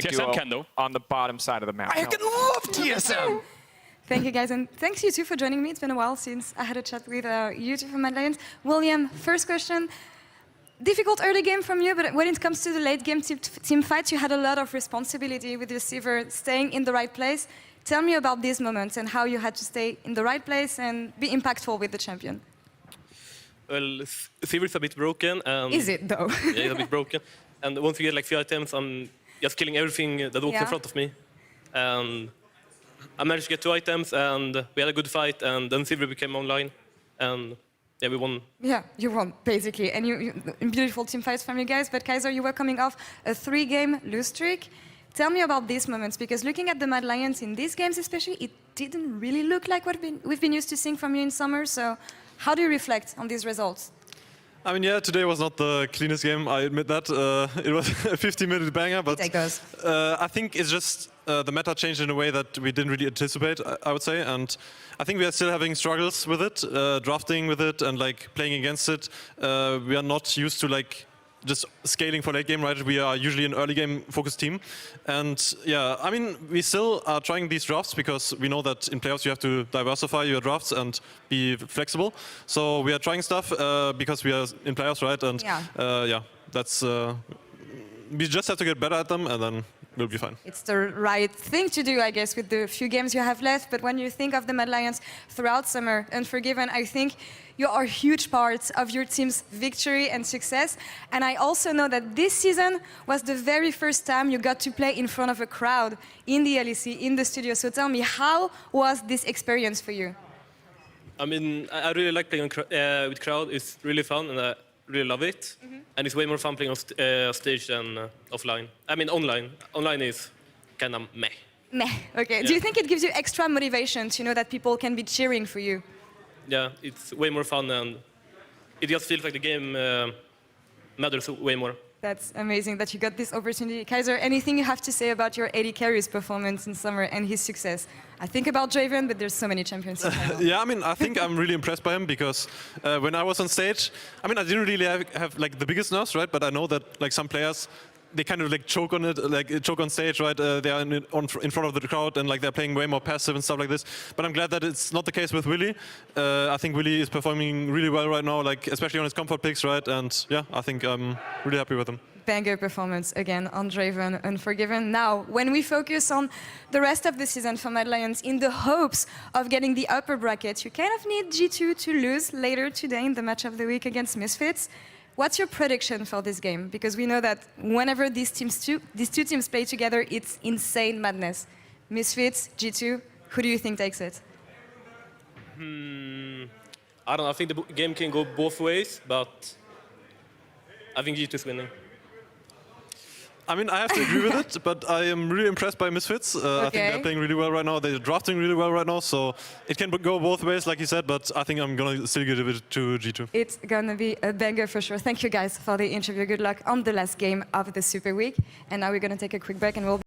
TSM can though. On the bottom side of the map. I can love TSM! Thank you, guys, and thanks you two for joining me. It's been a while since I had a chat with you two from Mad Lions. William, first question. Difficult early game from you, but when it comes to the late game team fights, you had a lot of responsibility with your Sivir staying in the right place. Tell me about these moments and how you had to stay in the right place and be impactful with the champion. Well, Sivir is a bit broken. Is it, though? Yeah, it's a bit broken. And once we get like 3 items, I'm just killing everything that walks in front of me. And I managed to get 2 items, and we had a good fight, and then Sivir became online. And yeah, we won. Yeah, you won, basically. And you beautiful team fights from you guys. But Kaiser, you were coming off a 3-game lose streak. Tell me about these moments, because looking at the Mad Lions in these games especially, it didn't really look like what we've been used to seeing from you in summer. So how do you reflect on these results? I mean, yeah, today was not the cleanest game, I admit that. It was a 50-minute banger, but I think it's just the meta changed in a way that we didn't really anticipate, I would say. And I think we are still having struggles with it, drafting with it and like playing against it. We are not used to like just scaling for late game, right? We are usually an early game focused team. And yeah, I mean, we still are trying these drafts because we know that in playoffs you have to diversify your drafts and be flexible. So we are trying stuff because we are in playoffs, right? And yeah, that's, we just have to get better at them and then we'll be fine. It's the right thing to do, I guess, with the few games you have left. But when you think of the Mad Lions throughout summer, Unforgiven, I think you are a huge part of your team's victory and success. And I also know that this season was the very first time you got to play in front of a crowd in the LEC, in the studio. So tell me, how was this experience for you? I mean, I really like playing with crowd. It's really fun, and I really love it. And it's way more fun playing on stage than offline. I mean, online. Online is kind of meh. Meh, okay. Yeah. Do you think it gives you extra motivation to know that people can be cheering for you? Yeah, it's way more fun, and it just feels like the game matters way more. That's amazing that you got this opportunity. Kaiser, anything you have to say about your AD Carry's performance in summer and his success? I think about Draven, but there's so many champions. Yeah, I mean, I think I'm really impressed by him because when I was on stage, I mean, I didn't really have like the biggest nerves, right? But I know that like some players, they kind of like choke on it, like choke on stage, right? They are in front of the crowd and like they're playing way more passive and stuff like this. But I'm glad that it's not the case with Willy. I think Willy is performing really well right now, like especially on his comfort picks, right? And yeah, I think I'm really happy with him. Banger performance again on Draven, Unforgiven. Now, when we focus on the rest of the season for Mad Lions in the hopes of getting the upper bracket, you kind of need G2 to lose later today in the match of the week against Misfits. What's your prediction for this game? Because we know that whenever these two teams play together, it's insane madness. Misfits, G2, who do you think takes it? I don't know. I think the game can go both ways, but I think G2 is winning. I mean, I have to agree with it, but I am really impressed by Misfits. I think they're playing really well right now. They're drafting really well right now, so it can go both ways, like you said, but I think I'm going to still give it to G2. It's going to be a banger for sure. Thank you guys for the interview. Good luck on the last game of the Super Week. And now we're going to take a quick break and we'll